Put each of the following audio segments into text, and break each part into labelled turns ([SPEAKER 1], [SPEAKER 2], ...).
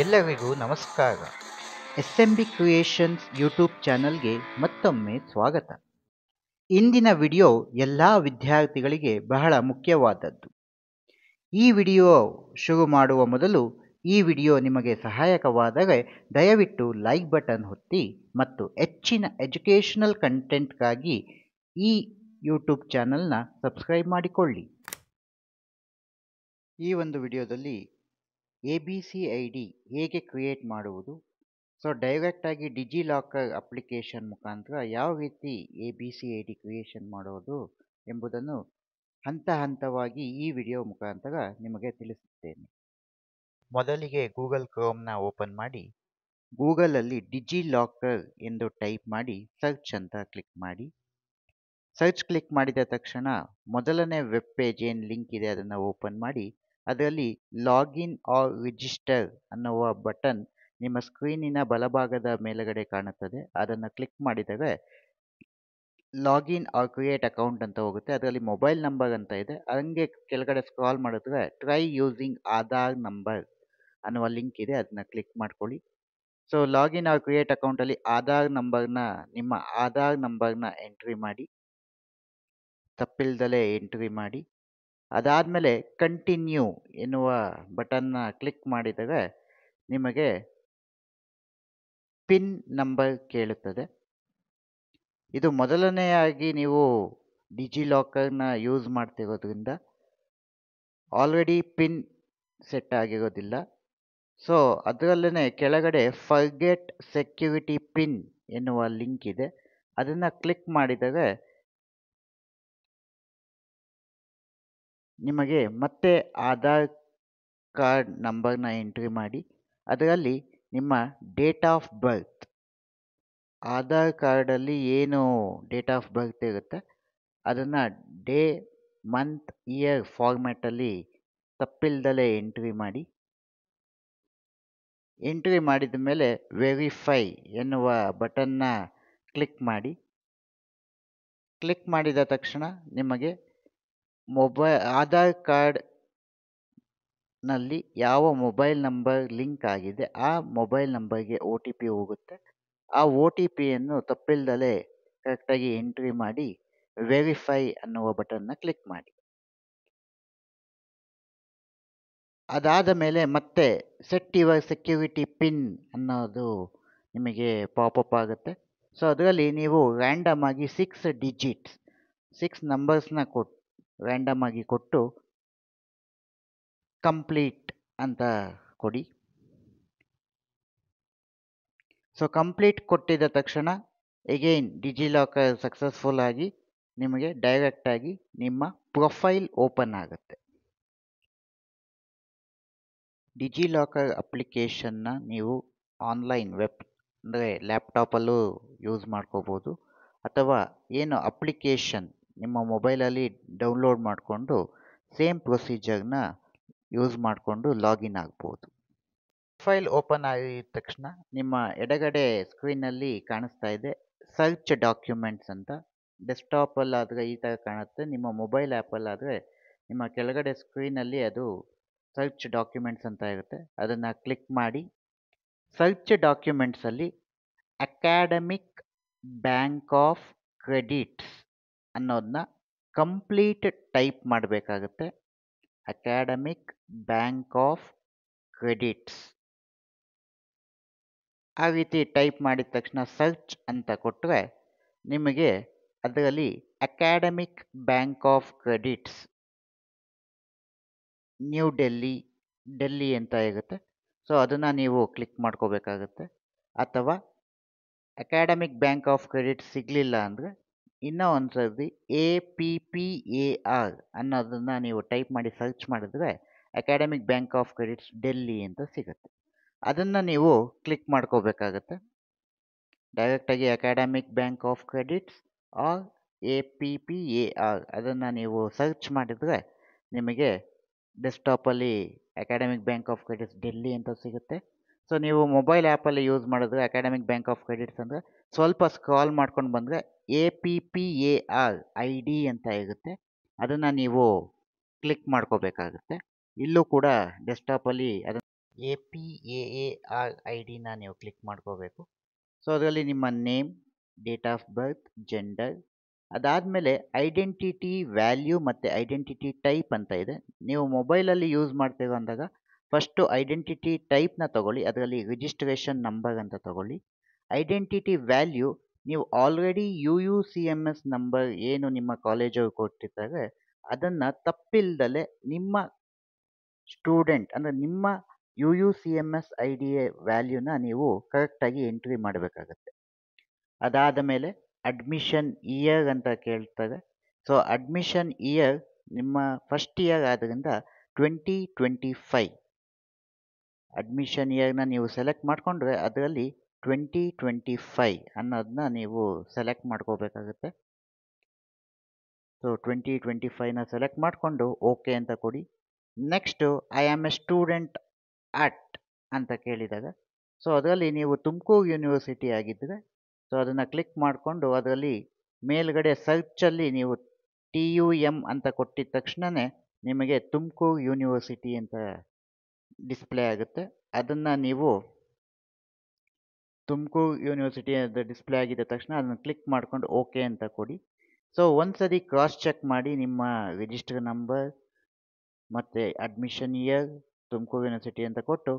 [SPEAKER 1] ಎಲ್ಲರಿಗೂ ನಮಸ್ಕಾರ. SMB creations YouTube ಚಾನಲ್ಗೆ ಮತ್ತೊಮ್ಮೆ ಸ್ವಾಗತ. ಇಂದಿನ ವಿಡಿಯೋ ಎಲ್ಲ ವಿದ್ಯಾರ್ಥಿಗಳಿಗೆ ಬಹಳ ಮುಖ್ಯವಾದದ್ದು. ಈ ವಿಡಿಯೋ ಶುರು ಮಾಡುವ ಮೊದಲು ಈ ವಿಡಿಯೋ ನಿಮಗೆ ಸಹಾಯಕವಾದರೆ ದಯವಿಟ್ಟು ಲೈಕ್ ಬಟನ್ ಒತ್ತಿ ಮತ್ತು ಹೆಚ್ಚಿನ ಎಜುಕೇಷನಲ್ ಕಂಟೆಂಟ್ಗಾಗಿ ಈ ಯೂಟ್ಯೂಬ್ ಚಾನಲ್ನ ಸಬ್ಸ್ಕ್ರೈಬ್ ಮಾಡಿಕೊಳ್ಳಿ. ಈ ಒಂದು ವಿಡಿಯೋದಲ್ಲಿ ABCID ಹೇಗೆ ಕ್ರಿಯೇಟ್ ಮಾಡುವುದು, ಸೊ ಡೈರೆಕ್ಟಾಗಿ ಡಿಜಿಲಾಕರ್ ಅಪ್ಲಿಕೇಶನ್ ಮುಖಾಂತರ ಯಾವ ರೀತಿ ABCID ಕ್ರಿಯೇಷನ್ ಮಾಡೋದು ಎಂಬುದನ್ನು ಹಂತ ಹಂತವಾಗಿ ಈ ವಿಡಿಯೋ ಮುಖಾಂತರ ನಿಮಗೆ ತಿಳಿಸುತ್ತೇನೆ. ಮೊದಲಿಗೆ ಗೂಗಲ್ ಕ್ರೋಮ್ನ ಓಪನ್ ಮಾಡಿ ಗೂಗಲಲ್ಲಿ ಡಿಜಿಲಾಕರ್ ಎಂದು ಟೈಪ್ ಮಾಡಿ ಸರ್ಚ್ ಅಂತ ಕ್ಲಿಕ್ ಮಾಡಿ. ಸರ್ಚ್ ಕ್ಲಿಕ್ ಮಾಡಿದ ತಕ್ಷಣ ಮೊದಲನೇ ವೆಬ್ ಪೇಜ್ ಏನು ಲಿಂಕ್ ಇದೆ ಅದನ್ನು ಓಪನ್ ಮಾಡಿ ಅದರಲ್ಲಿ ಲಾಗಿನ್ ಆರ್ ರಿಜಿಸ್ಟರ್ ಅನ್ನುವ ಬಟನ್ ನಿಮ್ಮ ಸ್ಕ್ರೀನಿನ ಬಲಭಾಗದ ಮೇಲುಗಡೆ ಕಾಣುತ್ತದೆ. ಅದನ್ನು ಕ್ಲಿಕ್ ಮಾಡಿದರೆ ಲಾಗಿನ್ ಆರ್ ಕ್ರಿಯೇಟ್ ಅಕೌಂಟ್ ಅಂತ ಹೋಗುತ್ತೆ. ಅದರಲ್ಲಿ ಮೊಬೈಲ್ ನಂಬರ್ ಅಂತ ಇದೆ. ಹಂಗೆ ಕೆಳಗಡೆ ಸ್ಕ್ರಾಲ್ ಮಾಡಿದ್ರೆ ಟ್ರೈ ಯೂಸಿಂಗ್ ಆಧಾರ್ ನಂಬರ್ ಅನ್ನುವ ಲಿಂಕ್ ಇದೆ, ಅದನ್ನ ಕ್ಲಿಕ್ ಮಾಡ್ಕೊಳ್ಳಿ. ಸೊ ಲಾಗಿನ್ ಆರ್ ಕ್ರಿಯೇಟ್ ಅಕೌಂಟಲ್ಲಿ ನಿಮ್ಮ ಆಧಾರ್ ನಂಬರ್ನ ಎಂಟ್ರಿ ಮಾಡಿ, ತಪ್ಪಿಲ್ದಲೇ ಎಂಟ್ರಿ ಮಾಡಿ. ಅದಾದಮೇಲೆ ಕಂಟಿನ್ಯೂ ಎನ್ನುವ ಬಟನ್ನ ಕ್ಲಿಕ್ ಮಾಡಿದರೆ ನಿಮಗೆ ಪಿನ್ ನಂಬರ್ ಕೇಳುತ್ತದೆ. ಇದು ಮೊದಲನೆಯಾಗಿ ನೀವು ಡಿಜಿಲಾಕರ್ನ ಯೂಸ್ ಮಾಡ್ತಿರೋದ್ರಿಂದ ಆಲ್ರೆಡಿ ಪಿನ್ ಸೆಟ್ ಆಗಿರೋದಿಲ್ಲ. ಸೊ ಅದರಲ್ಲೇ ಕೆಳಗಡೆ ಫರ್ಗೆಟ್ ಸೆಕ್ಯೂರಿಟಿ ಪಿನ್ ಎನ್ನುವ ಲಿಂಕ್ ಇದೆ, ಅದನ್ನು ಕ್ಲಿಕ್ ಮಾಡಿದರೆ ನಿಮಗೆ ಮತ್ತೆ ಆಧಾರ್ ಕಾರ್ಡ್ ನಂಬರ್ನ ಎಂಟ್ರಿ ಮಾಡಿ ಅದರಲ್ಲಿ ನಿಮ್ಮ ಡೇಟ್ ಆಫ್ ಬರ್ತ್, ಆಧಾರ್ ಕಾರ್ಡಲ್ಲಿ ಏನು ಡೇಟ್ ಆಫ್ ಬರ್ತ್ ಇರುತ್ತೆ ಅದನ್ನು ಡೇ ಮಂತ್ ಇಯರ್ ಫಾರ್ಮ್ಯಾಟಲ್ಲಿ ತಪ್ಪಿಲ್ದಲೇ ಎಂಟ್ರಿ ಮಾಡಿ. ಎಂಟ್ರಿ ಮಾಡಿದ ಮೇಲೆ ವೆರಿಫೈ ಎನ್ನುವ ಬಟನ್ನ ಕ್ಲಿಕ್ ಮಾಡಿ. ಕ್ಲಿಕ್ ಮಾಡಿದ ತಕ್ಷಣ ನಿಮಗೆ ಆಧಾರ್ ಕಾರ್ಡ್ನಲ್ಲಿ ಯಾವ ಮೊಬೈಲ್ ನಂಬರ್ ಲಿಂಕ್ ಆಗಿದೆ ಆ ಮೊಬೈಲ್ ನಂಬರ್ಗೆ OTP ಹೋಗುತ್ತೆ. ಆ OTPಯನ್ನು ತಪ್ಪಿಲ್ದಲೇ ಕರೆಕ್ಟಾಗಿ ಎಂಟ್ರಿ ಮಾಡಿ ವೆರಿಫೈ ಅನ್ನುವ ಬಟನ್ನ ಕ್ಲಿಕ್ ಮಾಡಿ. ಅದಾದ ಮೇಲೆ ಮತ್ತೆ ಸೆಟ್ ಯುವರ್ ಸೆಕ್ಯೂರಿಟಿ ಪಿನ್ ಅನ್ನೋದು ನಿಮಗೆ ಪಾಪಪ್ ಆಗುತ್ತೆ. ಸೊ ಅದರಲ್ಲಿ ನೀವು ರ್ಯಾಂಡಮ್ ಆಗಿ 6 ಡಿಜಿಟ್ಸ್ 6 ನಂಬರ್ಸ್ನ ರ್ಯಾಂಡಮ್ ಆಗಿ ಕೊಟ್ಟು ಕಂಪ್ಲೀಟ್ ಅಂತ ಕೊಡಿ. ಸೊ ಕಂಪ್ಲೀಟ್ ಕೊಟ್ಟಿದ ತಕ್ಷಣ ಎಗೈನ್ ಡಿಜಿಲಾಕರ್ ಸಕ್ಸಸ್ಫುಲ್ ಆಗಿ ನಿಮಗೆ ಡೈರೆಕ್ಟಾಗಿ ನಿಮ್ಮ ಪ್ರೊಫೈಲ್ ಓಪನ್ ಆಗುತ್ತೆ. ಡಿಜಿಲಾಕರ್ ಅಪ್ಲಿಕೇಶನ್ನ ನೀವು ಆನ್ಲೈನ್ ವೆಬ್ ಅಂದರೆ ಲ್ಯಾಪ್ಟಾಪಲ್ಲೂ ಯೂಸ್ ಮಾಡ್ಕೋಬೋದು, ಅಥವಾ ಏನು ಅಪ್ಲಿಕೇಶನ್ ನಿಮ್ಮ ಮೊಬೈಲಲ್ಲಿ ಡೌನ್ಲೋಡ್ ಮಾಡಿಕೊಂಡು ಸೇಮ್ ಪ್ರೊಸೀಜರ್ನ ಯೂಸ್ ಮಾಡಿಕೊಂಡು ಲಾಗಿನ್ ಆಗ್ಬೋದು. ಪ್ರೊಫೈಲ್ ಓಪನ್ ಆಗಿದ ತಕ್ಷಣ ನಿಮ್ಮ ಎಡಗಡೆ ಸ್ಕ್ರೀನಲ್ಲಿ ಕಾಣಿಸ್ತಾ ಇದೆ ಸರ್ಚ್ ಡಾಕ್ಯುಮೆಂಟ್ಸ್ ಅಂತ. ಡೆಸ್ಕ್ಟಾಪಲ್ಲಾದರೆ ಈ ಥರ ಕಾಣುತ್ತೆ, ನಿಮ್ಮ ಮೊಬೈಲ್ ಆ್ಯಪಲ್ಲಾದರೆ ನಿಮ್ಮ ಕೆಳಗಡೆ ಸ್ಕ್ರೀನಲ್ಲಿ ಅದು ಸರ್ಚ್ ಡಾಕ್ಯುಮೆಂಟ್ಸ್ ಅಂತ ಇರುತ್ತೆ, ಅದನ್ನು ಕ್ಲಿಕ್ ಮಾಡಿ. ಸರ್ಚ್ ಡಾಕ್ಯುಮೆಂಟ್ಸಲ್ಲಿ ಅಕಾಡೆಮಿಕ್ ಬ್ಯಾಂಕ್ ಆಫ್ ಕ್ರೆಡಿಟ್ಸ್ ಅನ್ನೋದನ್ನ ಕಂಪ್ಲೀಟ್ ಟೈಪ್ ಮಾಡಬೇಕಾಗುತ್ತೆ. ಅಕಾಡೆಮಿಕ್ ಬ್ಯಾಂಕ್ ಆಫ್ ಕ್ರೆಡಿಟ್ಸ್ ಆ ರೀತಿ ಟೈಪ್ ಮಾಡಿದ ತಕ್ಷಣ ಸರ್ಚ್ ಅಂತ ಕೊಟ್ಟರೆ ನಿಮಗೆ ಅದರಲ್ಲಿ academic bank of credits new Delhi ಅಂತ ಇರುತ್ತೆ. ಸೊ ಅದನ್ನು ನೀವು ಕ್ಲಿಕ್ ಮಾಡ್ಕೋಬೇಕಾಗುತ್ತೆ. ಅಥವಾ ಅಕಾಡೆಮಿಕ್ ಬ್ಯಾಂಕ್ ಆಫ್ ಕ್ರೆಡಿಟ್ ಸಿಗಲಿಲ್ಲ ಅಂದರೆ ಇನ್ನೂ ಒಂದು ಸರ್ತಿ APPAR ಅನ್ನೋದನ್ನು ನೀವು ಟೈಪ್ ಮಾಡಿ ಸರ್ಚ್ ಮಾಡಿದ್ರೆ academic bank of credits Delhi ಅಂತ ಸಿಗುತ್ತೆ. ಅದನ್ನು ನೀವು ಕ್ಲಿಕ್ ಮಾಡ್ಕೋಬೇಕಾಗತ್ತೆ. ಡೈರೆಕ್ಟಾಗಿ academic bank of credits or APPAR ಅದನ್ನು ನೀವು ಸರ್ಚ್ ಮಾಡಿದರೆ ನಿಮಗೆ ಡೆಸ್ಕ್ಟಾಪಲ್ಲಿ academic bank of credits Delhi ಅಂತ ಸಿಗುತ್ತೆ. ಸೊ ನೀವು ಮೊಬೈಲ್ ಆ್ಯಪಲ್ಲಿ ಯೂಸ್ ಮಾಡಿದ್ರೆ ಅಕಾಡೆಮಿಕ್ ಬ್ಯಾಂಕ್ ಆಫ್ ಕ್ರೆಡಿಟ್ಸ್ ಅಂದರೆ ಸ್ವಲ್ಪ ಸ್ಕ್ರಾಲ್ ಮಾಡ್ಕೊಂಡು ಬಂದರೆ APPAR ID ಅಂತ ಇರುತ್ತೆ, ಅದನ್ನು ನೀವು ಕ್ಲಿಕ್ ಮಾಡ್ಕೋಬೇಕಾಗುತ್ತೆ. ಇಲ್ಲೂ ಕೂಡ ಡೆಸ್ಕ್ಟಾಪಲ್ಲಿ ಅದನ್ನು APAAR ID ನೀವು ಕ್ಲಿಕ್ ಮಾಡ್ಕೋಬೇಕು. ಸೊ ಅದರಲ್ಲಿ ನಿಮ್ಮ name, date of birth, gender, ಅದಾದಮೇಲೆ ಐಡೆಂಟಿಟಿ ವ್ಯಾಲ್ಯೂ ಮತ್ತು ಐಡೆಂಟಿಟಿ ಟೈಪ್ ಅಂತ ಇದೆ. ನೀವು ಮೊಬೈಲಲ್ಲಿ ಯೂಸ್ ಮಾಡ್ತೀರೋ ಅಂದಾಗ ಫಸ್ಟು ಐಡೆಂಟಿಟಿ ಟೈಪ್ನ ತಗೊಳ್ಳಿ, ಅದರಲ್ಲಿ ರಿಜಿಸ್ಟ್ರೇಷನ್ ನಂಬರ್ ಅಂತ ತಗೊಳ್ಳಿ. ಐಡೆಂಟಿಟಿ ವ್ಯಾಲ್ಯೂ ನೀವು ಆಲ್ರೆಡಿ UUCMS ನಂಬರ್ ಏನು ನಿಮ್ಮ ಕಾಲೇಜವ್ರು ಕೊಟ್ಟಿರ್ತಾರೆ ಅದನ್ನು ತಪ್ಪಿಲ್ದಲೆ ನಿಮ್ಮ ಸ್ಟೂಡೆಂಟ್ ಅಂದರೆ ನಿಮ್ಮ UUCMS ID ವ್ಯಾಲ್ಯೂನ ನೀವು ಕರೆಕ್ಟಾಗಿ ಎಂಟ್ರಿ ಮಾಡಬೇಕಾಗತ್ತೆ. ಅದಾದ ಮೇಲೆ ಅಡ್ಮಿಷನ್ ಇಯರ್ ಅಂತ ಕೇಳ್ತಾರೆ. ಸೊ ಅಡ್ಮಿಷನ್ ಇಯರ್ ನಿಮ್ಮ ಫಸ್ಟ್ ಇಯರ್ ಆದ್ದರಿಂದ 2025 ಅಡ್ಮಿಷನ್ ಇಯರ್ನ ನೀವು ಸೆಲೆಕ್ಟ್ ಮಾಡಿಕೊಂಡ್ರೆ ಅದರಲ್ಲಿ 2025 ಅನ್ನೋದನ್ನ ನೀವು ಸೆಲೆಕ್ಟ್ ಮಾಡ್ಕೋಬೇಕಾಗುತ್ತೆ. ಸೊ 2025ನ ಸೆಲೆಕ್ಟ್ ಮಾಡಿಕೊಂಡು ಓಕೆ ಅಂತ ಕೊಡಿ. Next I am A student at ಅಂತ ಕೇಳಿದಾಗ ಸೊ ಅದರಲ್ಲಿ ನೀವು ತುಮಕೂರು ಯೂನಿವರ್ಸಿಟಿ ಆಗಿದ್ದರೆ ಸೊ ಅದನ್ನು ಕ್ಲಿಕ್ ಮಾಡಿಕೊಂಡು ಅದರಲ್ಲಿ ಮೇಲ್ಗಡೆ ಸರ್ಚಲ್ಲಿ ನೀವು TUM ಅಂತ ಕೊಟ್ಟಿದ ತಕ್ಷಣವೇ ನಿಮಗೆ ತುಮಕೂರು ಯೂನಿವರ್ಸಿಟಿ ಅಂತ ಡಿಸ್ಪ್ಲೇ ಆಗುತ್ತೆ. ಅದನ್ನು ನೀವು ತುಮಕೂರು ಯೂನಿವರ್ಸಿಟಿ ಅಂತ ಡಿಸ್ಪ್ಲೇ ಆಗಿದ ತಕ್ಷಣ ಅದನ್ನು ಕ್ಲಿಕ್ ಮಾಡ್ಕೊಂಡು ಓಕೆ ಅಂತ ಕೊಡಿ. ಸೊ ಒಂದ್ಸರಿ ಕ್ರಾಸ್ ಚೆಕ್ ಮಾಡಿ ನಿಮ್ಮ ರಿಜಿಸ್ಟರ್ ನಂಬರ್ ಮತ್ತು ಅಡ್ಮಿಷನ್ ಇಯರ್ ತುಮಕೂರು ಯೂನಿವರ್ಸಿಟಿ ಅಂತ ಕೊಟ್ಟು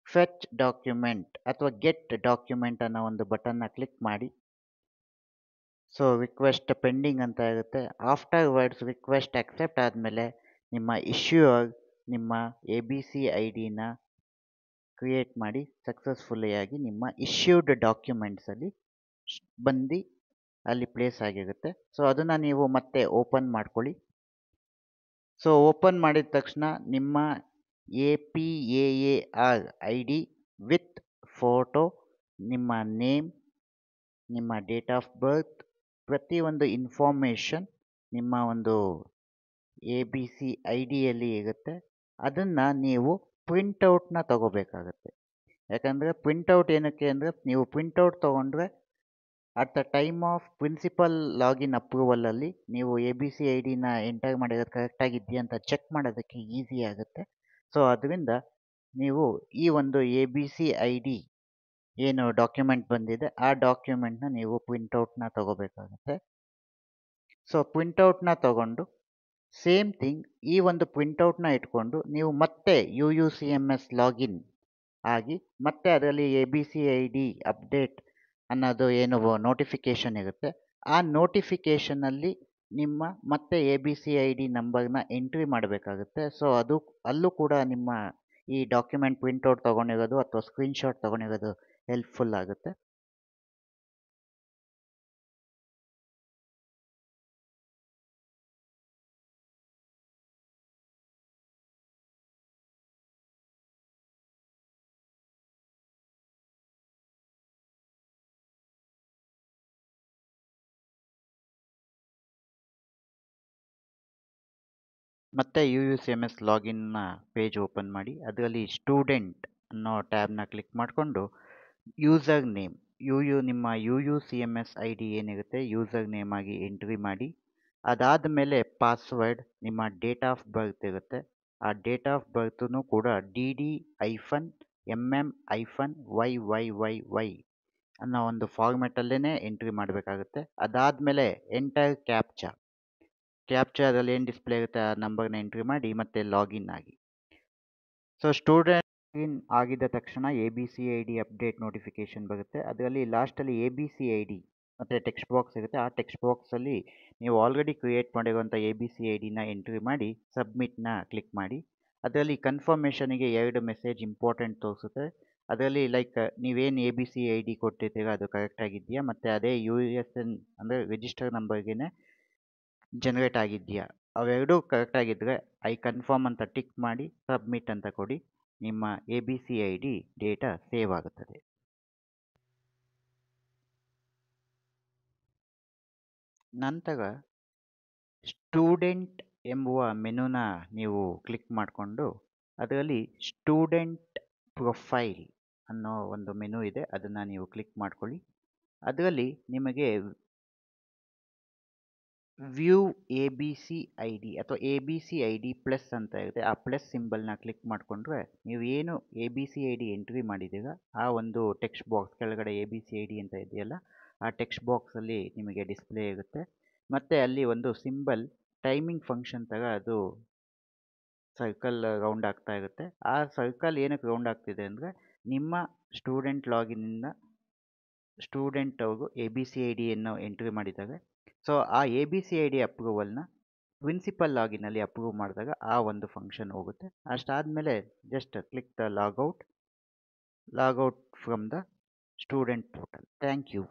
[SPEAKER 1] ಫೆಚ್ ಡಾಕ್ಯುಮೆಂಟ್ ಅಥವಾ ಗೆಟ್ ಡಾಕ್ಯುಮೆಂಟ್ ಅನ್ನೋ ಒಂದು ಬಟನ್ನ ಕ್ಲಿಕ್ ಮಾಡಿ. ಸೊ ರಿಕ್ವೆಸ್ಟ್ ಪೆಂಡಿಂಗ್ ಅಂತ ಇರುತ್ತೆ. ಆಫ್ಟರ್ ವರ್ಡ್ಸ್ ರಿಕ್ವೆಸ್ಟ್ ಅಕ್ಸೆಪ್ಟ್ ಆದಮೇಲೆ ನಿಮ್ಮ ಇಶ್ಯೂಯರ್ ನಿಮ್ಮ ABCIDನ ಕ್ರಿಯೇಟ್ ಮಾಡಿ ಸಕ್ಸಸ್ಫುಲ್ಲಿಯಾಗಿ ನಿಮ್ಮ ಇಶ್ಯೂಡ್ ಡಾಕ್ಯುಮೆಂಟ್ಸಲ್ಲಿ ಬಂದು ಅಲ್ಲಿ ಪ್ಲೇಸ್ ಆಗಿರುತ್ತೆ. ಸೊ ಅದನ್ನು ನೀವು ಮತ್ತೆ ಓಪನ್ ಮಾಡ್ಕೊಳ್ಳಿ. ಸೊ ಓಪನ್ ಮಾಡಿದ ತಕ್ಷಣ ನಿಮ್ಮ APAAR ID ವಿತ್ ಫೋಟೋ, ನಿಮ್ಮ ನೇಮ್, ನಿಮ್ಮ ಡೇಟ್ ಆಫ್ ಬರ್ತ್, ಪ್ರತಿಯೊಂದು ಇನ್ಫಾರ್ಮೇಷನ್ ನಿಮ್ಮ ಒಂದು ABCIDಯಲ್ಲಿ ಇರುತ್ತೆ. ಅದನ್ನು ನೀವು ಪ್ರಿಂಟೌಟ್ನ ತಗೋಬೇಕಾಗತ್ತೆ. ಯಾಕಂದರೆ ಪ್ರಿಂಟೌಟ್ ಏನಕ್ಕೆ ಅಂದರೆ ನೀವು ಪ್ರಿಂಟೌಟ್ ತೊಗೊಂಡ್ರೆ at the time of principal login ಅಪ್ರೂವಲಲ್ಲಿ ನೀವು ABCIDನ ಎಂಟರ್ ಮಾಡಿರೋದು ಕರೆಕ್ಟಾಗಿದೆಯಾ ಅಂತ ಚೆಕ್ ಮಾಡೋದಕ್ಕೆ ಈಸಿ ಆಗುತ್ತೆ. ಸೊ ಅದರಿಂದ ನೀವು ಈ ಒಂದು ABCID ಏನು ಡಾಕ್ಯುಮೆಂಟ್ ಬಂದಿದೆ ಆ ಡಾಕ್ಯುಮೆಂಟ್ನ ನೀವು ಪ್ರಿಂಟೌಟ್ನ ತಗೋಬೇಕಾಗುತ್ತೆ. ಸೊ ಪ್ರಿಂಟೌಟ್ನ ತಗೊಂಡು ಸೇಮ್ ಥಿಂಗ್ ಈ ಒಂದು ಪ್ರಿಂಟೌಟ್ನ ಇಟ್ಕೊಂಡು ನೀವು ಮತ್ತೆ UUCMS ಲಾಗಿನ್ ಆಗಿ ಮತ್ತೆ ಅದರಲ್ಲಿ ABCID ಅಪ್ಡೇಟ್ ಅನ್ನೋದು ಏನು ನೋಟಿಫಿಕೇಷನ್ ಇರುತ್ತೆ ಆ ನೋಟಿಫಿಕೇಷನಲ್ಲಿ ನಿಮ್ಮ ಮತ್ತೆ ABCID ನಂಬರ್ನ ಎಂಟ್ರಿ ಮಾಡಬೇಕಾಗುತ್ತೆ. ಸೊ ಅದು ಅಲ್ಲೂ ಕೂಡ ನಿಮ್ಮ ಈ ಡಾಕ್ಯುಮೆಂಟ್ ಪ್ರಿಂಟೌಟ್ ತೊಗೊಂಡಿರೋದು ಅಥವಾ ಸ್ಕ್ರೀನ್ಶಾಟ್ ತೊಗೊಂಡಿರೋದು ಹೆಲ್ಪ್ಫುಲ್ ಆಗುತ್ತೆ. ಮತ್ತೆ UUCMS ಲಾಗಿನ್ನ ಪೇಜ್ ಓಪನ್ ಮಾಡಿ ಅದರಲ್ಲಿ ಸ್ಟೂಡೆಂಟ್ ಅನ್ನೋ ಟ್ಯಾಬ್ನ ಕ್ಲಿಕ್ ಮಾಡಿಕೊಂಡು ಯೂಸರ್ ನೇಮ್ ನಿಮ್ಮ UUCMS ID ಏನಿರುತ್ತೆ ಯೂಸರ್ ನೇಮ್ ಆಗಿ ಎಂಟ್ರಿ ಮಾಡಿ. ಅದಾದ ಮೇಲೆ ಪಾಸ್ವರ್ಡ್ ನಿಮ್ಮ ಡೇಟ್ ಆಫ್ ಬರ್ತ್ ಇರುತ್ತೆ ಆ ಡೇಟ್ ಆಫ್ ಬರ್ತು ಕೂಡ DD-MM-YYYY ಅನ್ನೋ ಒಂದು ಫಾರ್ಮೆಟಲ್ಲೇ ಎಂಟ್ರಿ ಮಾಡಬೇಕಾಗುತ್ತೆ. ಅದಾದಮೇಲೆ ಎಂಟರ್ ಕ್ಯಾಪ್ಚಾದಲ್ಲಿ ಏನು ಡಿಸ್ಪ್ಲೇ ಇರುತ್ತೆ ಆ ನಂಬರ್ನ ಎಂಟ್ರಿ ಮಾಡಿ ಮತ್ತೆ ಲಾಗಿನ್ ಆಗಿ. ಸೊ ಸ್ಟೂಡೆಂಟ್ ಲಾಗಿನ್ ಆಗಿದ ತಕ್ಷಣ ABCID ಅಪ್ಡೇಟ್ ನೋಟಿಫಿಕೇಷನ್ ಬರುತ್ತೆ. ಅದರಲ್ಲಿ ಲಾಸ್ಟಲ್ಲಿ ABCID ಮತ್ತು ಟೆಕ್ಸ್ಟ್ ಬಾಕ್ಸ್ ಇರುತ್ತೆ. ಆ ಟೆಕ್ಸ್ಟ್ ಬಾಕ್ಸಲ್ಲಿ ನೀವು ಆಲ್ರೆಡಿ ಕ್ರಿಯೇಟ್ ಮಾಡಿರುವಂಥ ABCIDನ ಎಂಟ್ರಿ ಮಾಡಿ ಸಬ್ಮಿಟ್ನ ಕ್ಲಿಕ್ ಮಾಡಿ. ಅದರಲ್ಲಿ ಕನ್ಫರ್ಮೇಷನಿಗೆ 2 ಮೆಸೇಜ್ ಇಂಪಾರ್ಟೆಂಟ್ ತೋರಿಸುತ್ತೆ. ಅದರಲ್ಲಿ ಲೈಕ್ ನೀವೇನು ABCID ಕೊಟ್ಟಿರ್ತೀರ ಅದು ಕರೆಕ್ಟಾಗಿದೆಯಾ ಮತ್ತು ಅದೇ USN ಅಂದರೆ ರಿಜಿಸ್ಟರ್ ನಂಬರ್ಗೆ ಜನರೇಟ್ ಆಗಿದೆಯಾ ಅವೆರಡೂ ಕರೆಕ್ಟಾಗಿದ್ದರೆ ಐ ಕನ್ಫರ್ಮ್ ಅಂತ ಟಿಕ್ ಮಾಡಿ ಸಬ್ಮಿಟ್ ಅಂತ ಕೊಡಿ. ನಿಮ್ಮ ABCID ಡೇಟಾ ಸೇವ್ ಆಗುತ್ತದೆ. ನಂತರ ಸ್ಟೂಡೆಂಟ್ ಎಂಬುವ ಮೆನುನ ನೀವು ಕ್ಲಿಕ್ ಮಾಡಿಕೊಂಡು ಅದರಲ್ಲಿ ಸ್ಟೂಡೆಂಟ್ ಪ್ರೊಫೈಲ್ ಅನ್ನೋ ಒಂದು ಮೆನು ಇದೆ ಅದನ್ನು ನೀವು ಕ್ಲಿಕ್ ಮಾಡ್ಕೊಳ್ಳಿ. ಅದರಲ್ಲಿ ನಿಮಗೆ view A B C I D ಅಥವಾ A B C I D plus ಅಂತ ಇರುತ್ತೆ. ಆ ಪ್ಲಸ್ ಸಿಂಬಲ್ನ ಕ್ಲಿಕ್ ಮಾಡಿಕೊಂಡ್ರೆ ನೀವು ಏನು A B C I D entry ಮಾಡಿದ್ದೀರ ಆ ಒಂದು ಟೆಕ್ಸ್ಟ್ ಬಾಕ್ಸ್ ಕೆಳಗಡೆ A B C I D ಅಂತ ಇದೆಯಲ್ಲ ಆ ಟೆಕ್ಸ್ಟ್ ಬಾಕ್ಸಲ್ಲಿ ನಿಮಗೆ ಡಿಸ್ಪ್ಲೇ ಇರುತ್ತೆ. ಮತ್ತು ಅಲ್ಲಿ ಒಂದು ಸಿಂಬಲ್ ಟೈಮಿಂಗ್ ಫಂಕ್ಷನ್ ಥರ ಅದು ಸರ್ಕಲ್ ರೌಂಡ್ ಆಗ್ತಾ ಇರುತ್ತೆ. ಆ ಸರ್ಕಲ್ ಏನಕ್ಕೆ ರೌಂಡ್ ಆಗ್ತಿದೆ ಅಂದರೆ ನಿಮ್ಮ ಸ್ಟೂಡೆಂಟ್ ಲಾಗಿನಿಂದ ಸ್ಟೂಡೆಂಟ್ ಅವರು ಎ ಬಿ ಸಿ ಐ ಡಿಯನ್ನು ಎಂಟ್ರಿ ಮಾಡಿದ್ದಾರೆ. ಸೊ ಆ A B C I D ಅಪ್ರೂವಲ್ನ ಪ್ರಿನ್ಸಿಪಲ್ ಲಾಗಿನಲ್ಲಿ ಅಪ್ರೂವ್ ಮಾಡಿದಾಗ ಆ ಒಂದು ಫಂಕ್ಷನ್ ಹೋಗುತ್ತೆ. ಅಷ್ಟಾದಮೇಲೆ just click the logout from the student portal. Thank you.